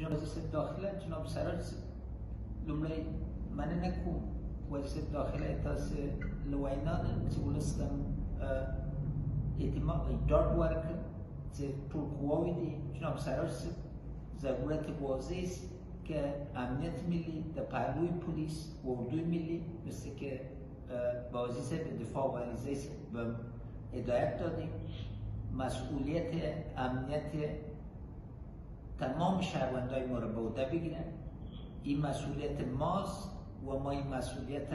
جناب وزیر داخله جناب سراج لمړی مننه کوم وزیر داخله تاسو له وینا نه چې ولستم ډاډ ورکړ چې ټول قواوې دي جناب سراج ضرورت واضح است که امنیت ملی در پهلوی پلیس و اردوی ملی مثل که بازی به دفاع و عریضه به هدایت دادیم مسئولیت امنیت تمام شهروندای ما رو به عهده بگیرن. این مسئولیت ماست و ما این مسئولیت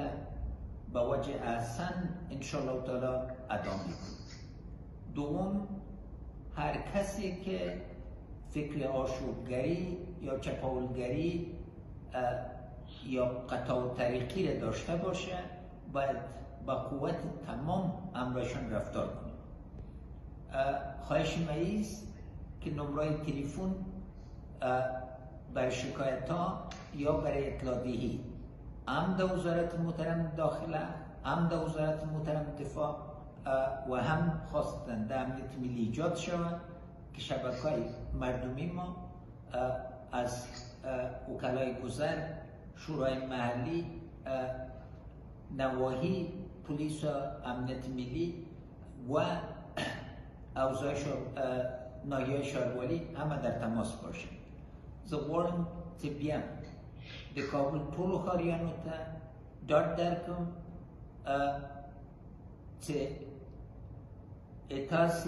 به وجه احسن انشاءالله تعالی ادا میکنیم. دوم، هر کسی که فکر آشوبگری یا چپاولگری یا قطاع طریقی را داشته باشه باید با قوت تمام امرشان رفتار کنیم. خواهش ما است که نمره تلفن برای شکایت ها یا برای اطلاع دهی هم وزارت محترم داخله هم وزارت محترم دفاع و هم خواستن در امنیت ملی ایجاد شود که شبکه‌های مردمی ما از وکلای گذر، شورای محلی، نواحی پلیس و امنیت ملی و اوضاع ناحیه شهروالی همه در تماس باشند. زه غواړم چې بیا د کابل ټولو ښاریانو ته ډاډ درکړم چې تاسې